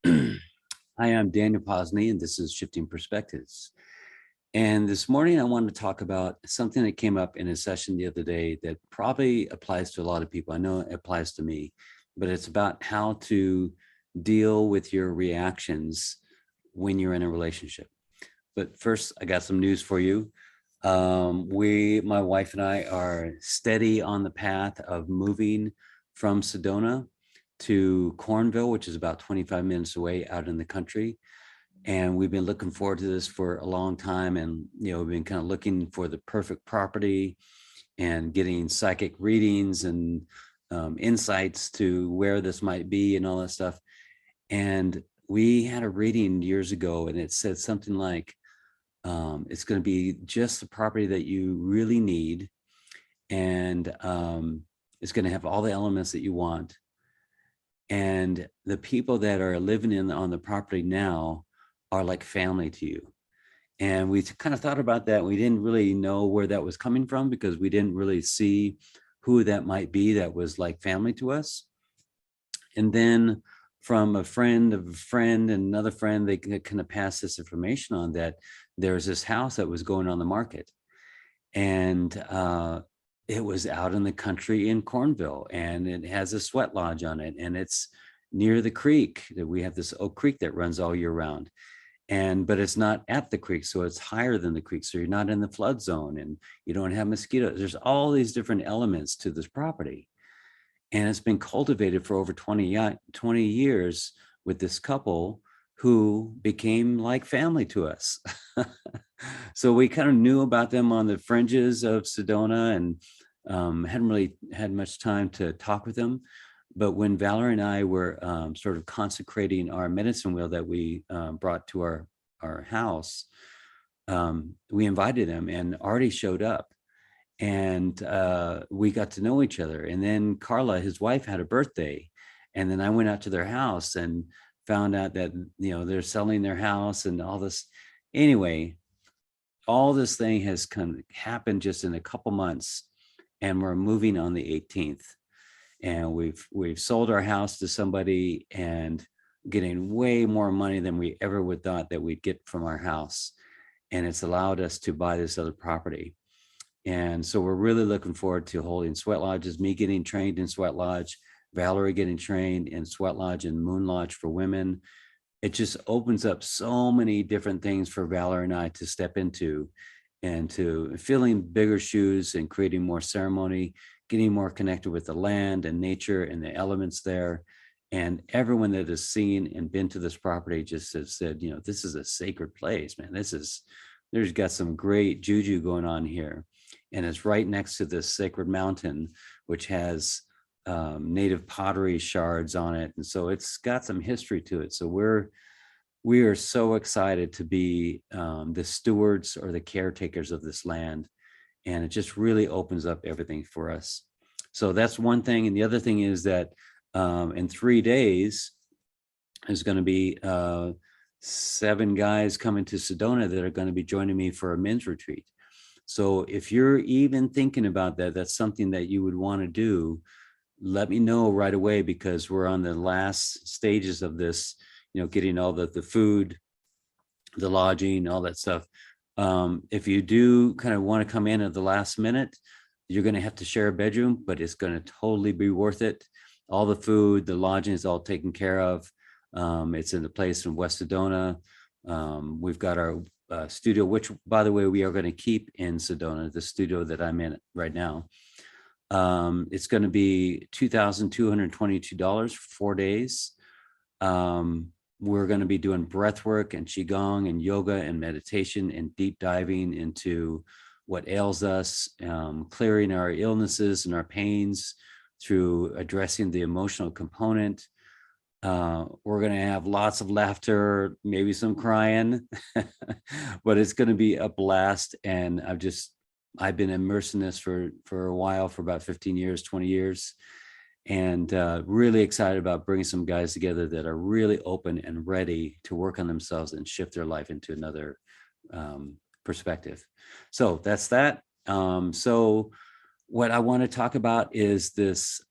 Hi, I'm Daniel Posney, and this is Shifting Perspectives. And this morning, I want to talk about something that came up in a session the other day that probably applies to a lot of people. I know it applies to me, but it's about how to deal with your reactions when you're in a relationship. But first, I got some news for you. My wife and I are steady on the path of moving from Sedona to Cornville, which is about 25 minutes away out in the country. And we've been looking forward to this for a long time. And, we've been kind of looking for the perfect property and getting psychic readings and insights to where this might be and all that stuff. And we had a reading years ago, and it said something like, it's going to be just the property that you really need. And it's going to have all the elements that you want. And the people that are living on the property now are like family to you. And we kind of thought about that. We didn't really know where that was coming from because we didn't really see who that might be that was like family to us. And then from a friend of a friend and another friend, they kind of passed this information on that there's this house that was going on the market. And it was out in the country in Cornville, and it has a sweat lodge on it, and it's near the creek. We have this Oak Creek that runs all year round. But it's not at the creek, so it's higher than the creek. So you're not in the flood zone, and you don't have mosquitoes. There's all these different elements to this property. And it's been cultivated for over 20 years with this couple who became like family to us. So we kind of knew about them on the fringes of Sedona and hadn't really had much time to talk with them. But when Valerie and I were sort of consecrating our medicine wheel that we brought to our house, we invited them, and Artie showed up. And we got to know each other. And then Carla, his wife, had a birthday. And then I went out to their house and found out that, they're selling their house and all this. Anyway, all this thing has happened just in a couple months, and we're moving on the 18th. And we've sold our house to somebody and getting way more money than we ever would thought that we'd get from our house. And it's allowed us to buy this other property. And so we're really looking forward to holding sweat lodges, me getting trained in sweat lodge, Valerie getting trained in sweat lodge and moon lodge for women. It just opens up so many different things for Valerie and I to step into, and to filling bigger shoes and creating more ceremony, getting more connected with the land and nature and the elements there. And everyone that has seen and been to this property just has said, this is a sacred place, man. There's got some great juju going on here. And it's right next to this sacred mountain, which has native pottery shards on it. And so it's got some history to it. So we are so excited to be the stewards or the caretakers of this land. And it just really opens up everything for us. So that's one thing. And the other thing is that in 3 days, there's going to be 7 guys coming to Sedona that are going to be joining me for a men's retreat. So if you're even thinking about that, that's something that you would want to do, let me know right away, because we're on the last stages of this, getting all the food, the lodging, all that stuff. If you do kind of want to come in at the last minute, you're going to have to share a bedroom, but it's going to totally be worth it. All the food, the lodging is all taken care of. It's in the place in West Sedona. We've got our studio, which, by the way, we are going to keep in Sedona, the studio that I'm in right now. It's going to be $2,222 for 4 days. We're going to be doing breath work and qigong and yoga and meditation and deep diving into what ails us, clearing our illnesses and our pains through addressing the emotional component. We're going to have lots of laughter, maybe some crying, but it's going to be a blast. And I've been immersed in this for a while, for about 15 years, 20 years, and really excited about bringing some guys together that are really open and ready to work on themselves and shift their life into another perspective. So that's that. So what I want to talk about is this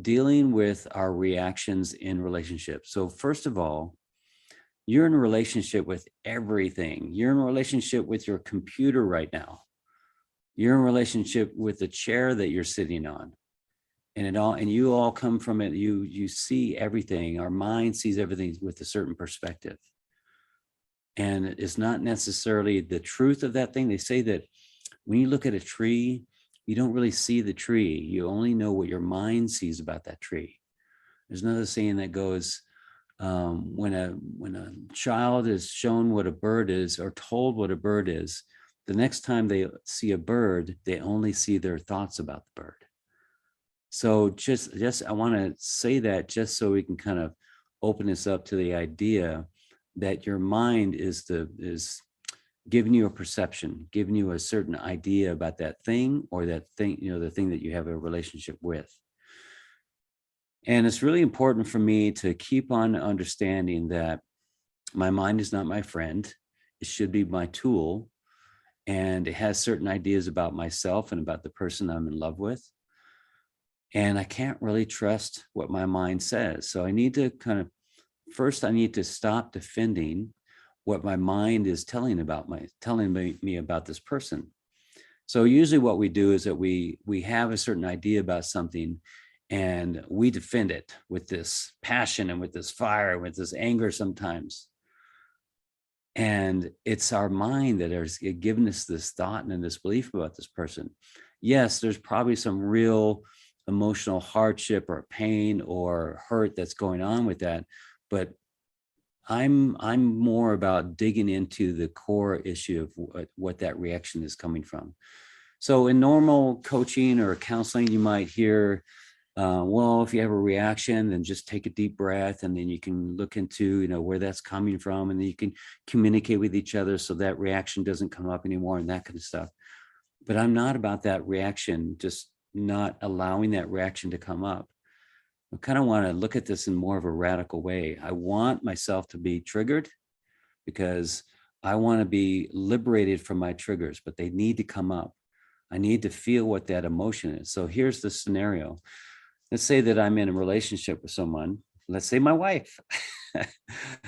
dealing with our reactions in relationships. So first of all, you're in a relationship with everything. You're in a relationship with your computer right now. You're in a relationship with the chair that you're sitting on. And you all come from it. You see everything. Our mind sees everything with a certain perspective. And it's not necessarily the truth of that thing. They say that when you look at a tree, you don't really see the tree. You only know what your mind sees about that tree. There's another saying that goes, when a child is shown what a bird is or told what a bird is, the next time they see a bird, they only see their thoughts about the bird. So just I want to say that just so we can kind of open this up to the idea that your mind is giving you a perception, giving you a certain idea about that thing or that thing, the thing that you have a relationship with. And it's really important for me to keep on understanding that my mind is not my friend. It should be my tool. And it has certain ideas about myself and about the person I'm in love with. And I can't really trust what my mind says. So I need to I need to stop defending what my mind is telling me about this person. So usually what we do is that we have a certain idea about something and we defend it with this passion and with this fire, with this anger sometimes. And it's our mind that has given us this thought and this belief about this person. Yes, there's probably some real emotional hardship or pain or hurt that's going on with that, but I'm more about digging into the core issue of what that reaction is coming from. So in normal coaching or counseling, you might hear, well, if you have a reaction, then just take a deep breath, and then you can look into, where that's coming from, and then you can communicate with each other so that reaction doesn't come up anymore and that kind of stuff. But I'm not about that reaction, just not allowing that reaction to come up. I kind of want to look at this in more of a radical way. I want myself to be triggered because I want to be liberated from my triggers, but they need to come up. I need to feel what that emotion is. So here's the scenario. Let's say that I'm in a relationship with someone, let's say my wife.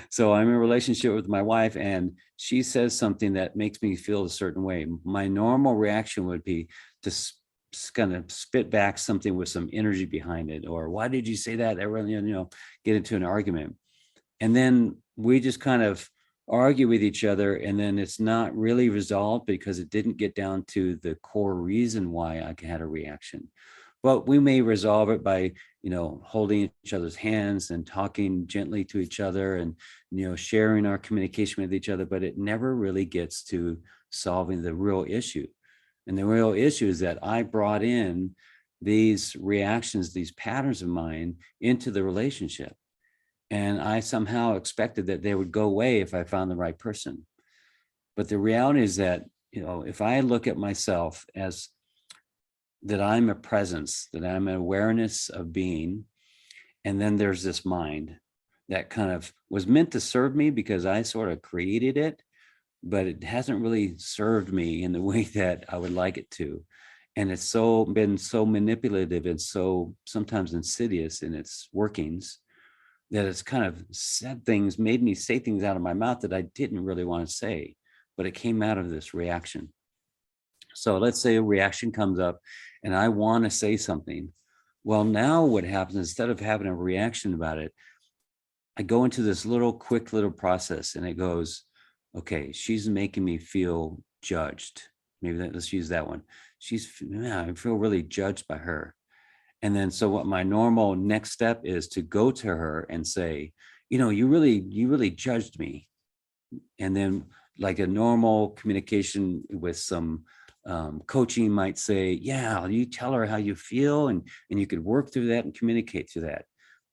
So I'm in a relationship with my wife and she says something that makes me feel a certain way. My normal reaction would be to kind of spit back something with some energy behind it, or why did you say that? Get into an argument. And then we just kind of argue with each other, and then it's not really resolved because it didn't get down to the core reason why I had a reaction. But we may resolve it by, holding each other's hands and talking gently to each other and, sharing our communication with each other, but it never really gets to solving the real issue. And the real issue is that I brought in these reactions, these patterns of mine into the relationship. And I somehow expected that they would go away if I found the right person. But the reality is that, if I look at myself as that I'm a presence, that I'm an awareness of being, and then there's this mind that kind of was meant to serve me because I sort of created it, but it hasn't really served me in the way that I would like it to. And it's been so manipulative and so sometimes insidious in its workings that it's kind of made me say things out of my mouth that I didn't really want to say, but it came out of this reaction. So let's say a reaction comes up and I want to say something. Well, now what happens, instead of having a reaction about it, I go into this quick little process and it goes, okay, she's making me feel judged. Maybe let's use that one. I feel really judged by her. And then, so what my normal next step is to go to her and say, you really judged me. And then, like a normal communication with some coaching might say, yeah, you tell her how you feel, and you could work through that and communicate through that.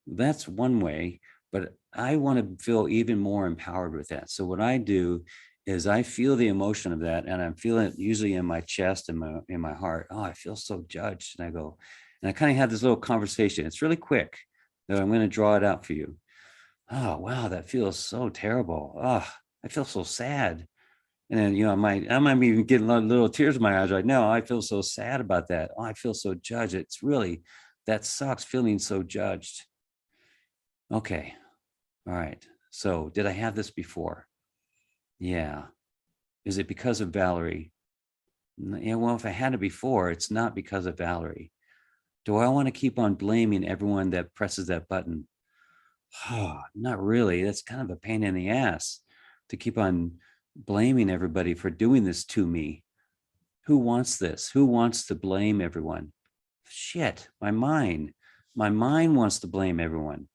That's one way, but I want to feel even more empowered with that. So what I do is I feel the emotion of that, and I'm feeling it usually in my chest and in my heart. Oh, I feel so judged. And I go, and I kind of have this little conversation. It's really quick, though I'm going to draw it out for you. Oh, wow, that feels so terrible. Oh, I feel so sad. And then, I might even get little tears in my eyes right now. I feel so sad about that. Oh, I feel so judged. It's really, That sucks, feeling so judged. Okay. All right. So did I have this before? Yeah. Is it because of Valerie? Yeah, well, if I had it before, it's not because of Valerie. Do I want to keep on blaming everyone that presses that button? Oh, not really. That's kind of a pain in the ass to keep on blaming everybody for doing this to me. Who wants this? Who wants to blame everyone? Shit, my mind. My mind wants to blame everyone.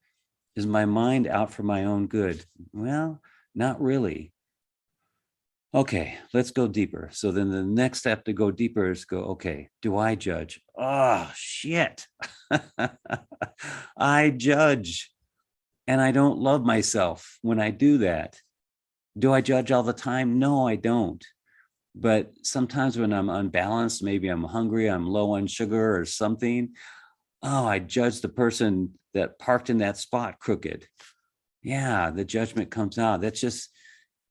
Is my mind out for my own good? Well, not really. Okay, let's go deeper. So then the next step to go deeper is go, okay, do I judge? Oh, shit. I judge and I don't love myself when I do that. Do I judge all the time? No, I don't. But sometimes when I'm unbalanced, maybe I'm hungry, I'm low on sugar or something. Oh, I judge the person that parked in that spot crooked. Yeah, the judgment comes out. That's just,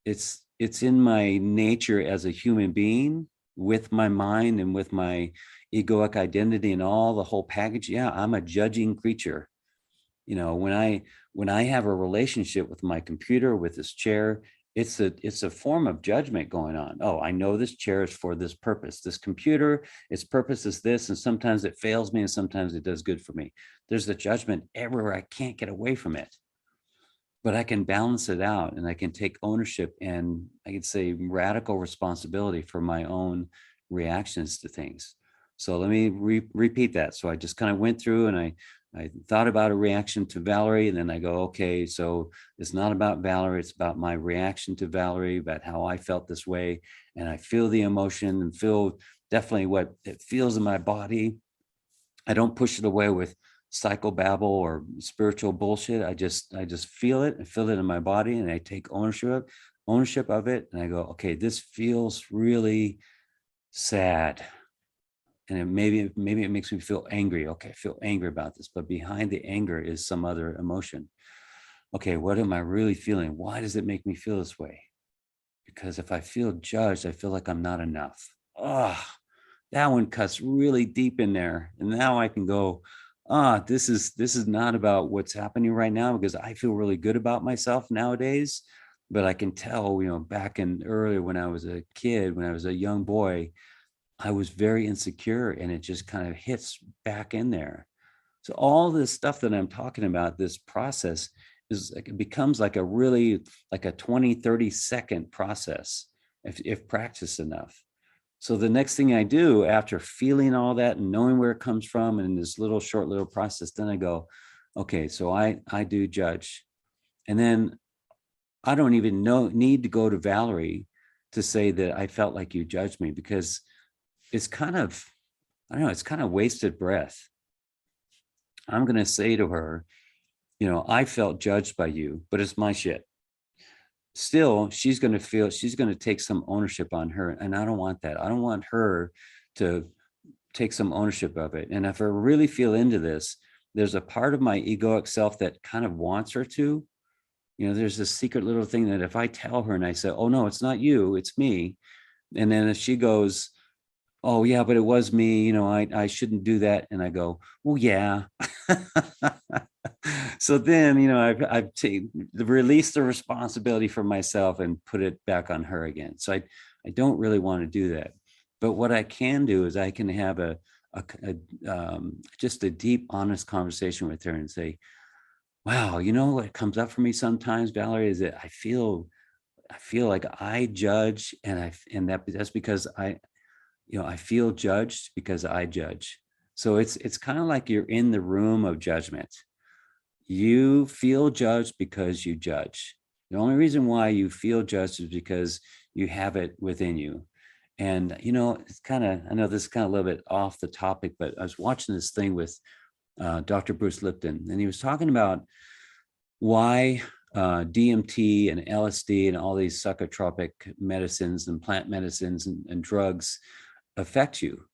it's in my nature as a human being with my mind and with my egoic identity and all the whole package. Yeah, I'm a judging creature. When I have a relationship with my computer, with this chair, it's a form of judgment going on. Oh, I know this chair is for this purpose. This computer, its purpose is this, and sometimes it fails me and sometimes it does good for me. There's the judgment everywhere. I can't get away from it, but I can balance it out and I can take ownership and I can say radical responsibility for my own reactions to things. So let me repeat that. So I just kind of went through and I thought about a reaction to Valerie, and then I go, okay, so it's not about Valerie, it's about my reaction to Valerie, about how I felt this way. And I feel the emotion and feel definitely what it feels in my body. I don't push it away with psychobabble or spiritual bullshit. I just feel it. I feel it in my body, and I take ownership of it. And I go, okay, this feels really sad, and maybe it makes me feel angry. Okay, I feel angry about this, but behind the anger is some other emotion. Okay, what am I really feeling? Why does it make me feel this way? Because if I feel judged, I feel like I'm not enough. Oh, that one cuts really deep in there. And now I can go, this is not about what's happening right now, because I feel really good about myself nowadays. But I can tell, back in earlier when I was a kid, when I was a young boy, I was very insecure, and it just kind of hits back in there. So all this stuff that I'm talking about, this process is like, it becomes like a really like a 20, 30-second process if practiced enough. So the next thing I do after feeling all that and knowing where it comes from and this little short little process, then I go, okay, so I do judge. And then I don't even need to go to Valerie to say that I felt like you judged me, because it's kind of, I don't know, it's kind of wasted breath. I'm going to say to her, I felt judged by you, but it's my shit. Still, she's going to take some ownership on her. And I don't want that. I don't want her to take some ownership of it. And if I really feel into this, there's a part of my egoic self that kind of wants her to. There's this secret little thing that if I tell her and I say, oh, no, it's not you, it's me. And then if she goes, oh, yeah, but it was me, I shouldn't do that. And I go, well, yeah. So then, I've released the responsibility for myself and put it back on her again. So I don't really want to do that. But what I can do is I can have just a deep, honest conversation with her and say, wow, what comes up for me sometimes, Valerie, is that I feel like I judge, and that's because I feel judged because I judge. So it's kind of like you're in the room of judgment. You feel judged because you judge. The only reason why you feel judged is because you have it within you. And it's kind of, I know this is kind of a little bit off the topic, but I was watching this thing with Dr. Bruce Lipton, and he was talking about why DMT and LSD and all these psychotropic medicines and plant medicines and drugs affect you.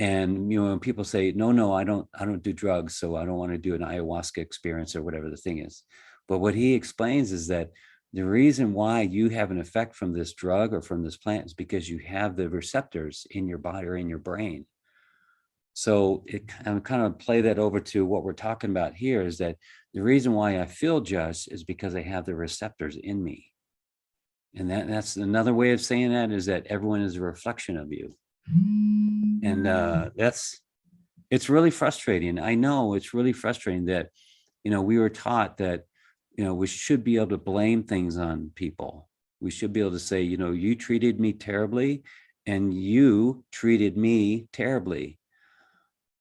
And when people say, no, I don't do drugs, so I don't want to do an ayahuasca experience or whatever the thing is. But what he explains is that the reason why you have an effect from this drug or from this plant is because you have the receptors in your body or in your brain. So I'm kind of play that over to what we're talking about here is that the reason why I feel judged is because I have the receptors in me. And that's another way of saying that is that everyone is a reflection of you. And it's really frustrating. I know it's really frustrating that, we were taught that, we should be able to blame things on people. We should be able to say, you treated me terribly and you treated me terribly.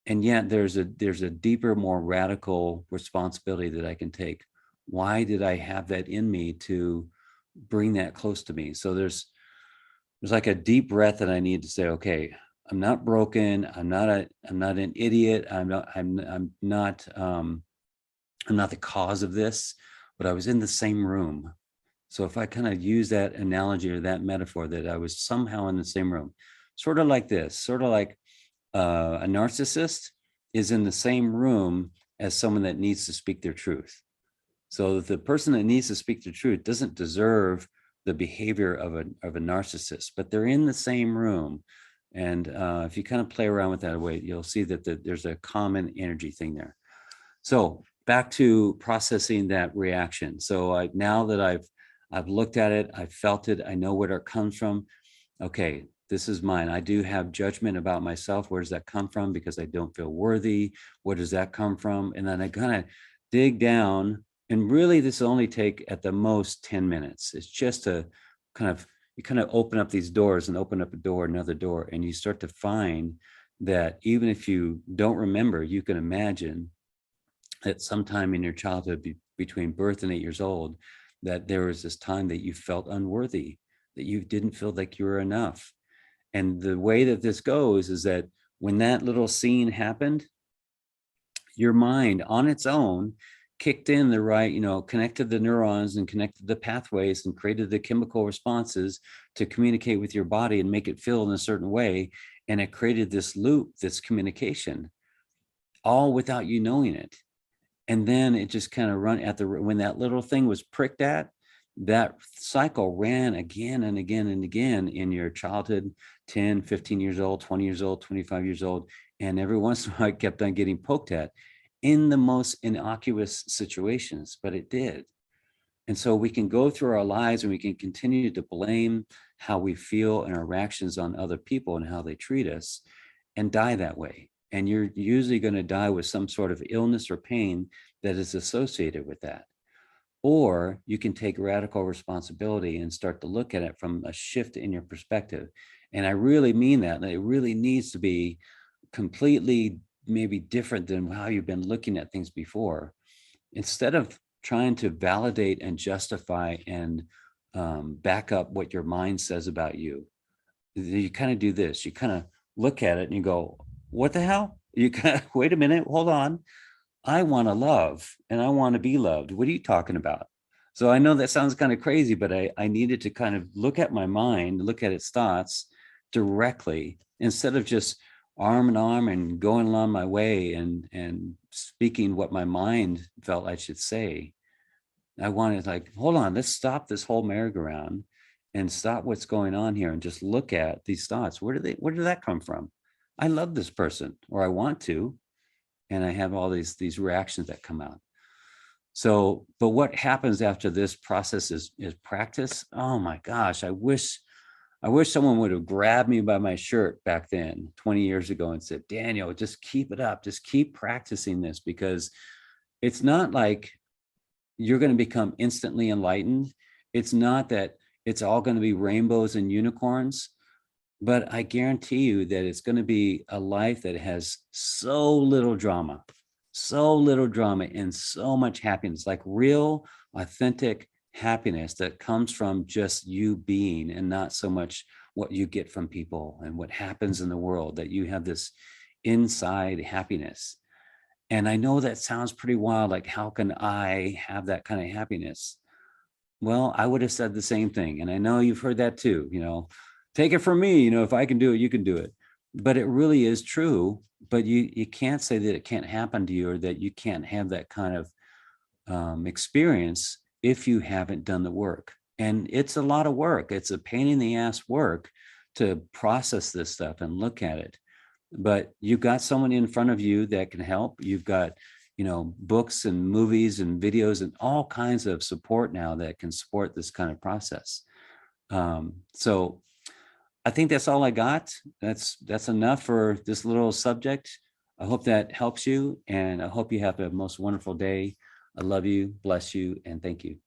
And yet there's a deeper, more radical responsibility that I can take. Why did I have that in me to bring that close to me? So there's like a deep breath that I need to say, okay, I'm not broken. I'm not an idiot. I'm not the cause of this, but I was in the same room. So if I kind of use that analogy or that metaphor that I was somehow in the same room, sort of like this, sort of like a narcissist is in the same room as someone that needs to speak their truth. So the person that needs to speak the truth doesn't deserve the behavior of a narcissist, but they're in the same room. And if you kind of play around with that way, you'll see that there's a common energy thing there. So back to processing that reaction. So now that I've looked at it, I've felt it, I know where it comes from. Okay, this is mine. I do have judgment about myself. Where does that come from? Because I don't feel worthy. Where does that come from? And then I kind of dig down, and really this will only take at the most 10 minutes. It's just a you kind of open up these doors and open up a door, another door, and you start to find that even if you don't remember, you can imagine at some time in your childhood between birth and 8 years old, that there was this time that you felt unworthy, that you didn't feel like you were enough. And the way that this goes is that when that little scene happened, your mind on its own kicked in the right, connected the neurons and connected the pathways and created the chemical responses to communicate with your body and make it feel in a certain way. And it created this loop, this communication, all without you knowing it. And then it just kind of run at when that little thing was pricked at, that cycle ran again and again and again in your childhood, 10, 15 years old, 20 years old, 25 years old. And every once in a while, I kept on getting poked at in the most innocuous situations, but it did. And so we can go through our lives and we can continue to blame how we feel and our reactions on other people and how they treat us and die that way. And you're usually going to die with some sort of illness or pain that is associated with that. Or you can take radical responsibility and start to look at it from a shift in your perspective. And I really mean that. It really needs to be completely maybe different than how you've been looking at things before. Instead of trying to validate and justify and back up what your mind says about you, you kind of do this. You kind of look at it and you go, what the hell? You kind of, wait a minute, hold on. I want to love and I want to be loved. What are you talking about? So I know that sounds kind of crazy, but I needed to kind of look at my mind, look at its thoughts directly, instead of just arm in arm and going along my way and speaking what my mind felt I should say. I wanted like, hold on, let's stop this whole merry-go-round and stop what's going on here and just look at these thoughts. Where did that come from? I love this person, or I want to, and I have all these reactions that come out. So, but what happens after this process is practice. Oh my gosh, I wish someone would have grabbed me by my shirt back then 20 years ago and said, Daniel, just keep it up, just keep practicing this, because it's not like you're going to become instantly enlightened. It's not that it's all going to be rainbows and unicorns, but I guarantee you that it's going to be a life that has so little drama and so much happiness, like real, authentic happiness that comes from just you being, and not so much what you get from people and what happens in the world, that you have this inside happiness. And I know that sounds pretty wild. Like, how can I have that kind of happiness? Well, I would have said the same thing. And I know you've heard that too, take it from me, if I can do it, you can do it. But it really is true. But you can't say that it can't happen to you, or that you can't have that kind of experience if you haven't done the work. And it's a lot of work. It's a pain in the ass work to process this stuff and look at it. but you've got someone in front of you that can help. You've got, books and movies and videos and all kinds of support now that can support this kind of process. So I think that's all I got. That's enough for this little subject. I hope that helps you, and I hope you have a most wonderful day. I love you, bless you, and thank you.